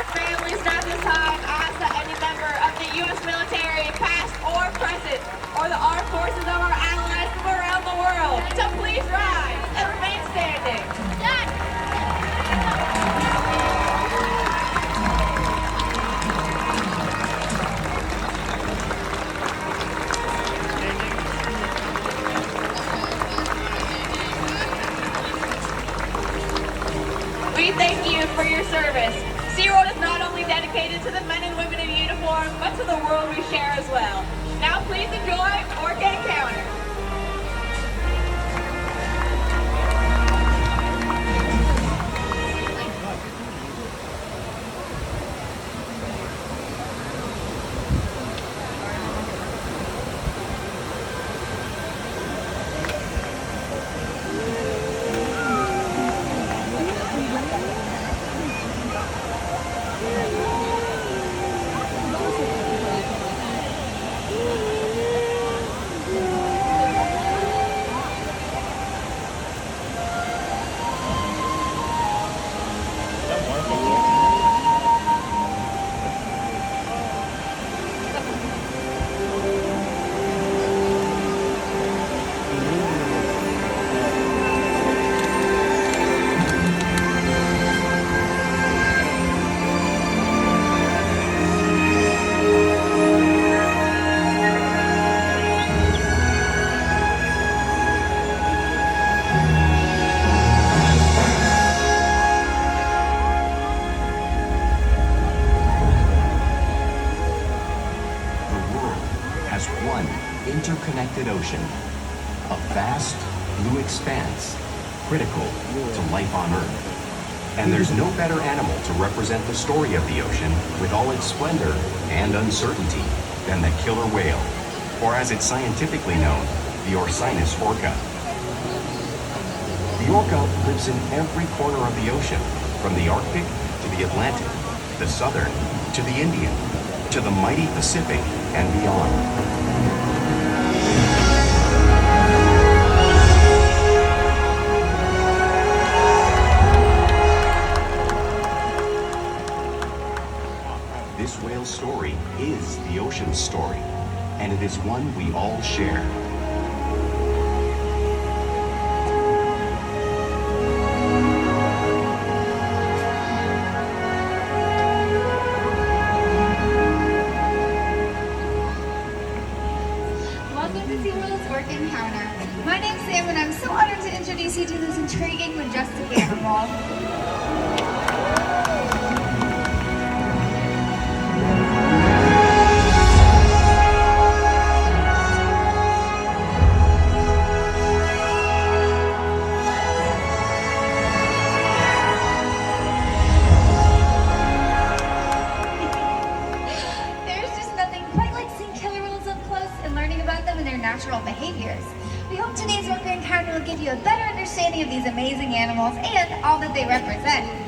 Families at this time ask that any member of the U.S. military, past or present, or the armed forces of our allies from around the world, to please rise and remain standing. We thank you for your service. SeaWorld is not only dedicated to the men and women in uniform, but to the world we share as well. Now please enjoy ORCA Encounter. Interconnected ocean, a vast blue expanse critical to life on Earth. And there's no better animal to represent the story of the ocean with all its splendor and uncertainty than the killer whale, or as it's scientifically known, the Orcinus orca. The orca lives in every corner of the ocean, from the Arctic to the Atlantic, the Southern to the Indian, to the mighty Pacific and beyond. This whale's story is the ocean's story, and it is one we all share. Welcome to SeaWorld's ORCA Encounter. My name's Sam, and I'm so honored to introduce you to this intriguing, majestic animal. Natural behaviors. We hope today's ORCA Encounter will give you a better understanding of these amazing animals and all that they represent.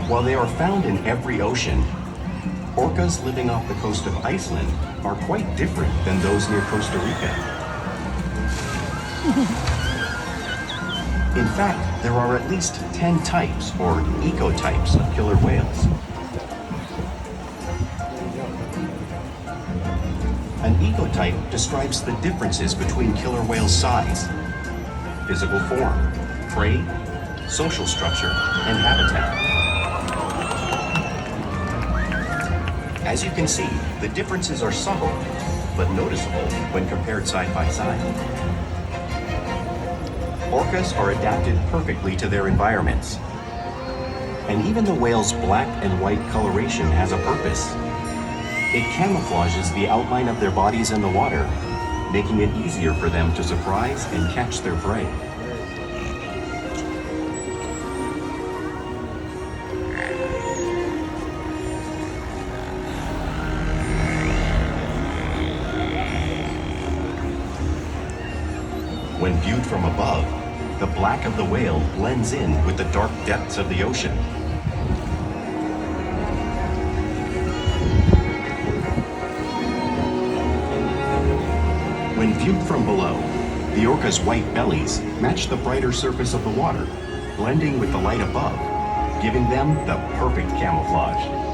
While they are found in every ocean, orcas living off the coast of Iceland are quite different than those near Costa Rica. In fact, there are at least 10 types, or ecotypes, of killer whales. An ecotype describes the differences between killer whales' size, physical form, prey, social structure, and habitat. As you can see, the differences are subtle, but noticeable when compared side by side. Orcas are adapted perfectly to their environments. And even the whale's black and white coloration has a purpose. It camouflages the outline of their bodies in the water making it easier for them to surprise and catch their prey. When viewed from above, the black of the whale blends in with the dark depths of the ocean. When viewed from below, the orca's white bellies match the brighter surface of the water, blending with the light above, giving them the perfect camouflage.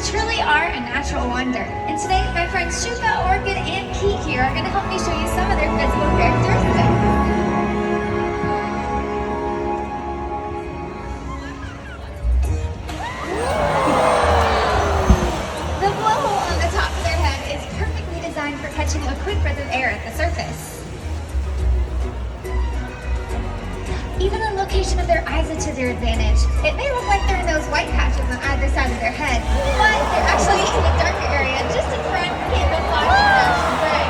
Truly are a natural wonder. And today, my friends Shuka, Orchid, and Keat here are going to help me show you some of their physical characteristics. The blowhole on the top of their head is perfectly designed for catching a quick breath of air at the surface. Even the location of their eyes is to their advantage. It may look like they're in those white patches on either side of their head, but they're actually in the darker area just in front, camouflage and dodging prey.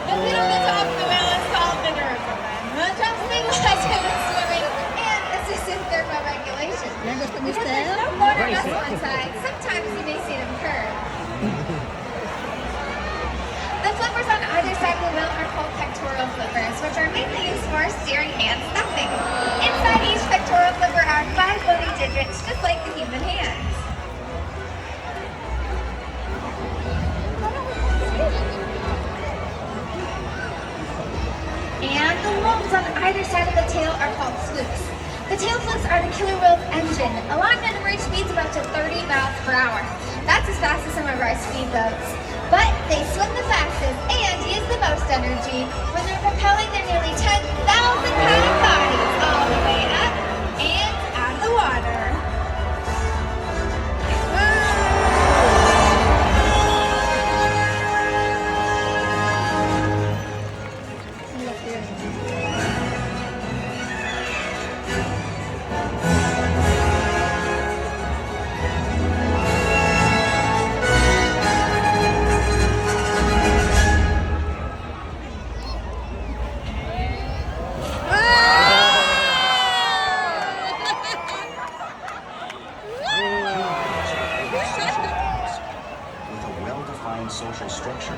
The seat on the top of the whale is called the dorsal fin. The top stabilizes them in swimming and assists thermoregulation. Because there's no motor muscle inside, sometimes you may see them curve. The flippers on either side of the wheel are called pectoral flippers, which are mainly used for steering and stopping. Inside each pectoral flipper are 5 bony digits, just like the human hands. And the lobes on either side of the tail are called flukes. The tail flukes are the killer whale's engine, allowing them to reach speeds of up to 30 miles per hour. That's as fast as some of our speedboats. But they swim the fastest and use the most energy when they're propelling their nearly 10,000-pound bodies all the way up and out of the water. Social structure.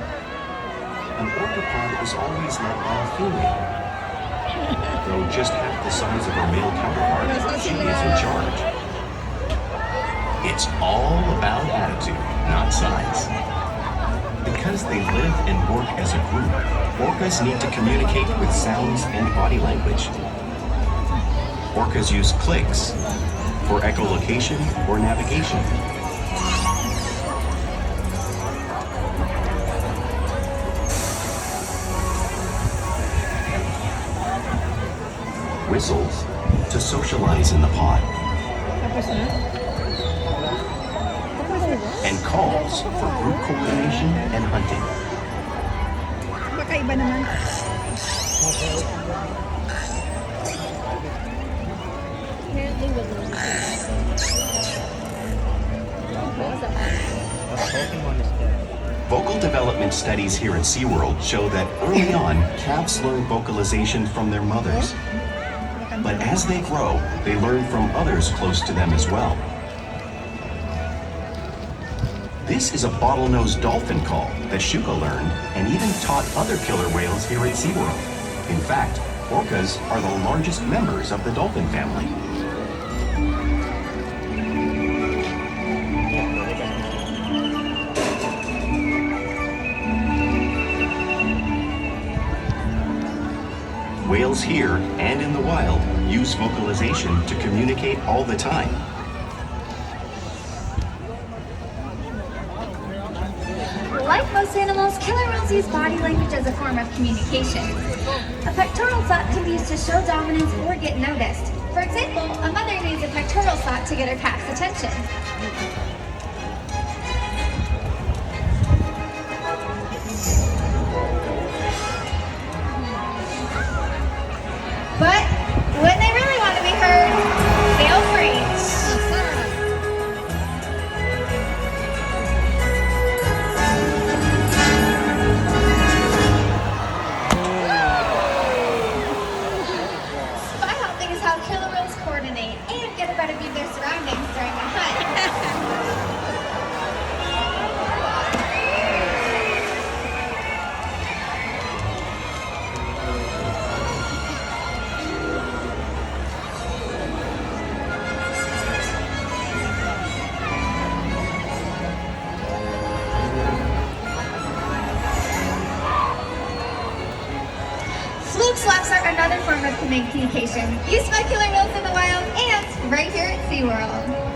An orca pod is always led by a female. Though just half the size of her male counterpart, she is in charge. It's all about attitude, not size. Because they live and work as a group, orcas need to communicate with sounds and body language. Orcas use clicks for echolocation or navigation. Whistles to socialize in the pod, and calls for group coordination and hunting. Magkaiba naman. Vocal development studies here at SeaWorld show that early on, calves learn vocalization from their mothers. But as they grow, they learn from others close to them as well. This is a bottlenose dolphin call that Shuka learned and even taught other killer whales here at SeaWorld. In fact, orcas are the largest members of the dolphin family. Whales here and in the wild use vocalization to communicate all the time. Like most animals, killer whales use body language as a form of communication. A pectoral flap can be used to show dominance or get noticed. For example, a mother needs a pectoral slap to get her calf's attention. But when they really want to be heard, they'll preach. Spy hopping is how killer whales coordinate and get a better view of their surroundings during a hunt. Fluke slaps are another form of communication used by killer whales in the wild and right here at SeaWorld.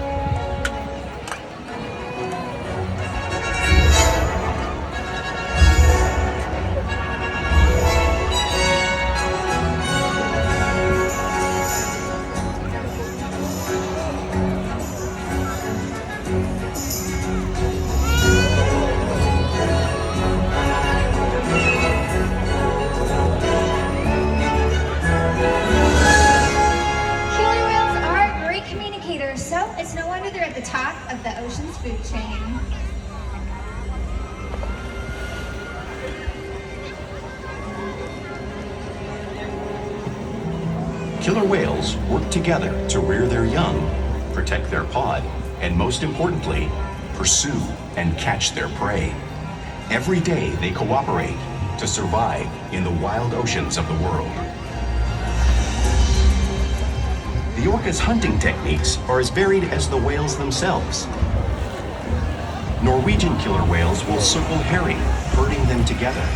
Killer whales are great communicators, so it's no wonder they're at the top of the ocean's food chain. Killer whales work together to rear their young, protect their pod, and most importantly, pursue and catch their prey. Every day they cooperate to survive in the wild oceans of the world. The orca's hunting techniques are as varied as the whales themselves. Norwegian killer whales will circle herring, herding them together.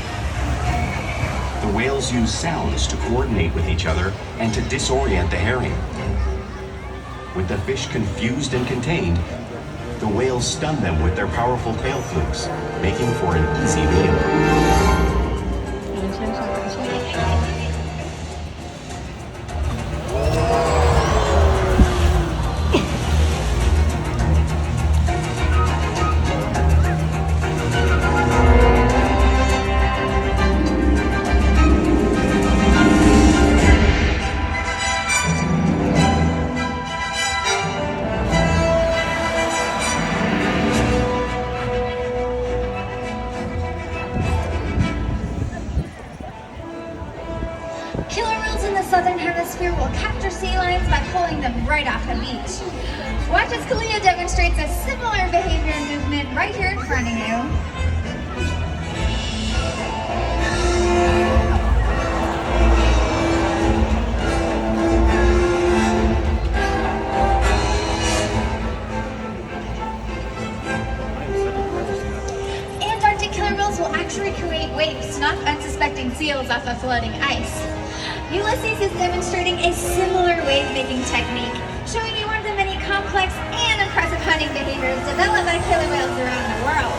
The whales use sounds to coordinate with each other and to disorient the herring. With the fish confused and contained, the whales stun them with their powerful tail flukes, making for an easy meal. Killer whales in the southern hemisphere will capture sea lions by pulling them right off the beach. Watch as Kalia demonstrates a similar behavior and movement right here in front of you. Antarctic killer whales will actually create waves to knock unsuspecting seals off of floating ice. Ulysses is demonstrating a similar wave-making technique, showing you one of the many complex and impressive hunting behaviors developed by killer whales around the world.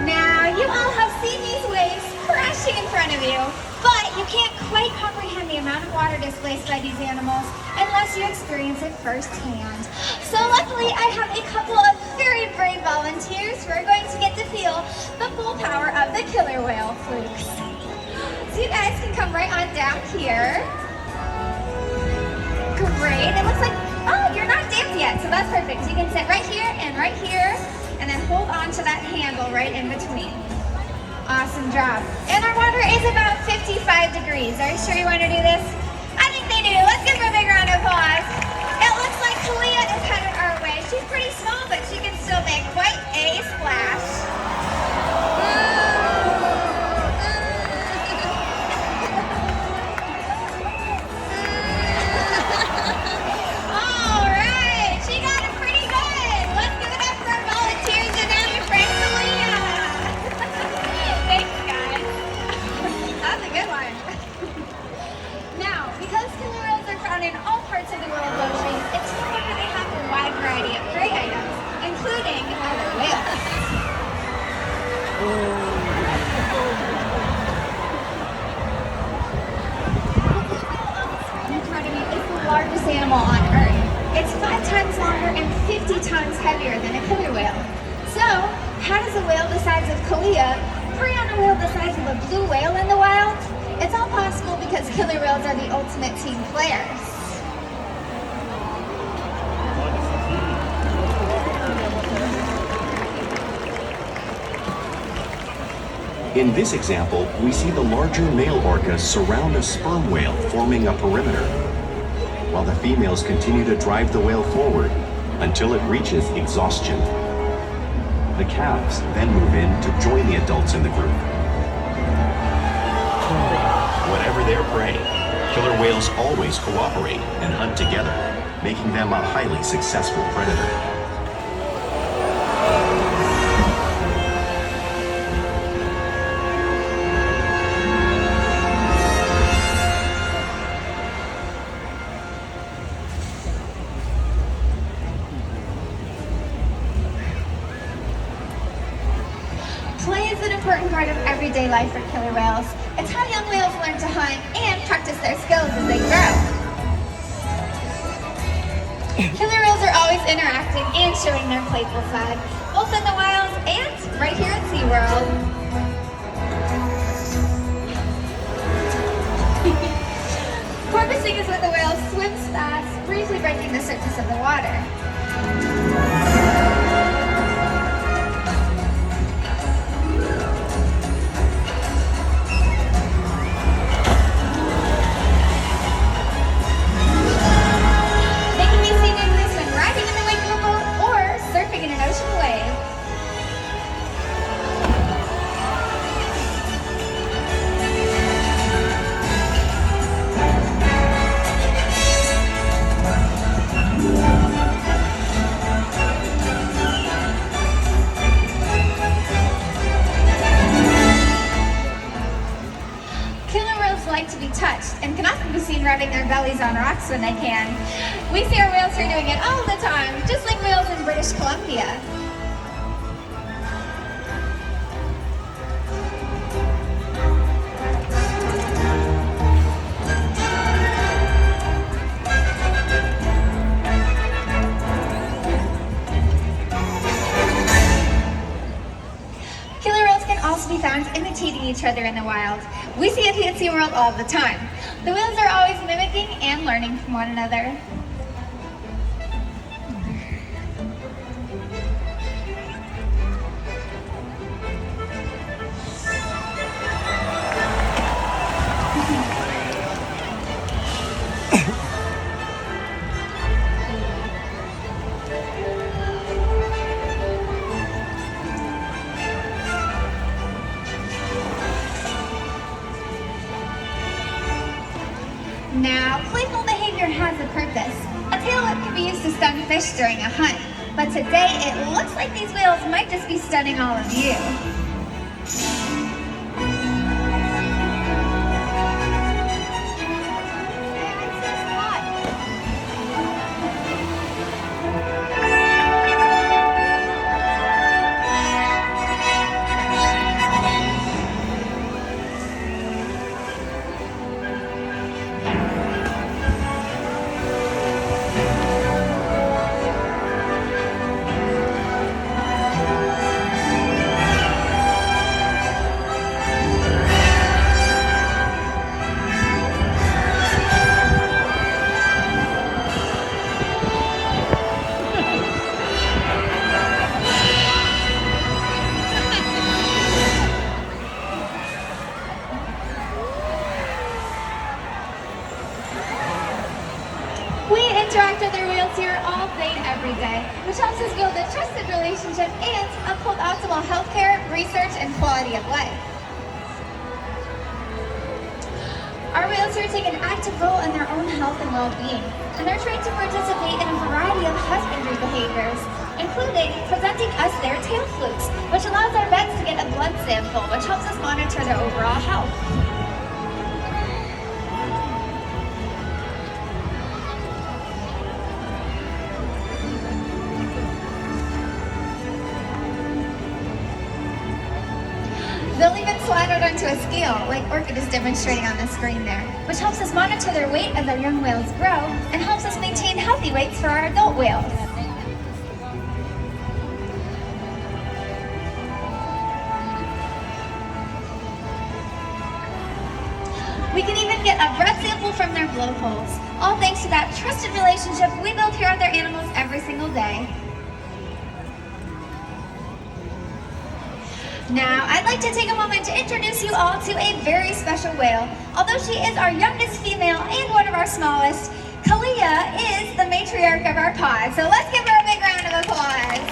Now, you all have seen these waves crashing in front of you, but you can't quite comprehend the amount of water displaced by these animals unless you experience it firsthand. So luckily, I have a couple of very brave volunteers who are going to get to feel the full power of the killer whale flukes. So you guys can come right on down here. Great, it looks like, oh, you're not damp yet, so that's perfect. So you can sit right here, and then hold on to that handle right in between. Awesome job. And our water is about 55 degrees. Are you sure you want to do this? I think they do. Let's give her a big round of applause. It looks like Kalia is headed our way. She's pretty small, but she can still make quite a splash. All right, she got it pretty good. Let's give it up for our volunteers and our friend Kalia. Thanks, guys. That's a good one. Now, because Kalia, prey on a whale the size of a blue whale in the wild? It's all possible because killer whales are the ultimate team players. In this example, we see the larger male orcas surround a sperm whale, forming a perimeter, while the females continue to drive the whale forward until it reaches exhaustion. The calves then move in to join the adults in the group. Whatever their prey, killer whales always cooperate and hunt together, making them a highly successful predator. Play is an important part of everyday life for killer whales. It's how young whales learn to hunt and practice their skills as they grow. Killer whales are always interacting and showing their playful side, both in the wild and right here at SeaWorld. Porpoising is when the whale swims fast, briefly breaking the surface of the water. Like to be touched and can often be seen rubbing their bellies on rocks when they can. We see our whales here doing it all the time, just like whales in British Columbia. Also be found imitating each other in the wild. We see it here at SeaWorld all the time. The whales are always mimicking and learning from one another. Now, playful behavior has a purpose. A tail whip can be used to stun fish during a hunt, but today it looks like these whales might just be stunning all of you. We interact with our whales here all day, every day, which helps us build a trusted relationship and uphold optimal healthcare, research, and quality of life. Our whales here take an active role in their own health and well-being, and they're trained to participate in a variety of husbandry behaviors, including presenting us their tail flukes, which allows our vets to get a blood sample, which helps us monitor their overall health. They'll even slide out onto a scale, like ORCA is demonstrating on the screen there, which helps us monitor their weight as our young whales grow and helps us maintain healthy weights for our adult whales. We can even get a breath sample from their blowholes, all thanks to that trusted relationship we build here with our animals every single day. Now, I'd like to take a moment to introduce you all to a very special whale. Although she is our youngest female and one of our smallest, Kalia is the matriarch of our pod. So let's give her a big round of applause.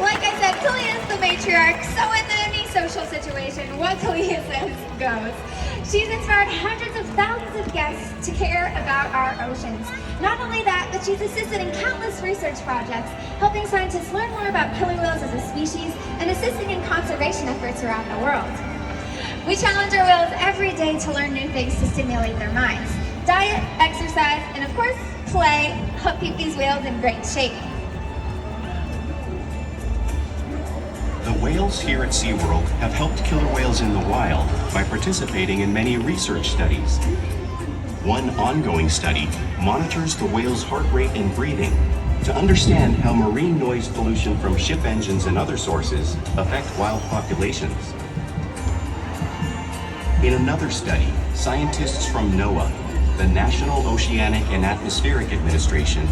Like I said, Kalia is the matriarch, so in any social situation, what Kalia says goes. She's inspired hundreds of thousands of guests to care about our oceans. Not only that, but she's assisted in countless research projects, helping scientists learn more about killer whales as a species and assisting in conservation efforts around the world. We challenge our whales every day to learn new things to stimulate their minds. Diet, exercise, and of course, play help keep these whales in great shape. The whales here at SeaWorld have helped killer whales in the wild by participating in many research studies. One ongoing study monitors the whale's heart rate and breathing to understand how marine noise pollution from ship engines and other sources affect wild populations. In another study, scientists from NOAA, the National Oceanic and Atmospheric Administration,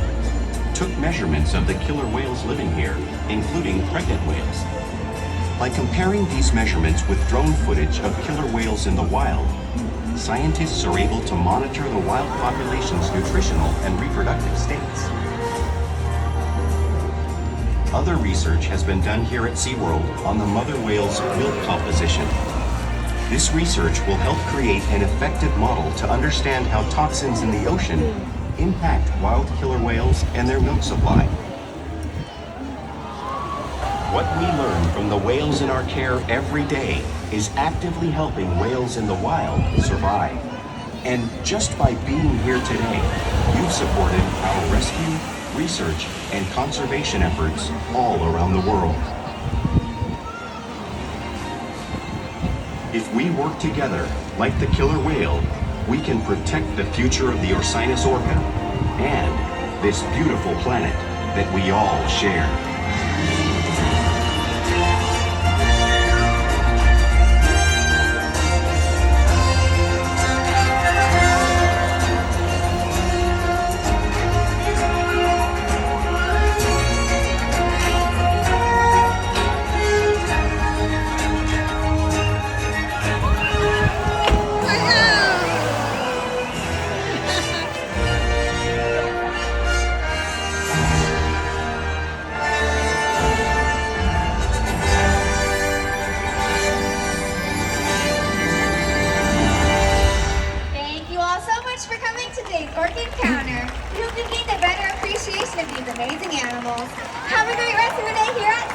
took measurements of the killer whales living here, including pregnant whales. By comparing these measurements with drone footage of killer whales in the wild, scientists are able to monitor the wild population's nutritional and reproductive states. Other research has been done here at SeaWorld on the mother whale's milk composition. This research will help create an effective model to understand how toxins in the ocean impact wild killer whales and their milk supply. What we learn from the whales in our care every day is actively helping whales in the wild survive. And just by being here today, you've supported our rescue, research, and conservation efforts all around the world. If we work together, like the killer whale, we can protect the future of the Orcinus orca and this beautiful planet that we all share. For coming to today's ORCA Encounter. We hope you gained a better appreciation of these amazing animals. Have a great rest of your day here at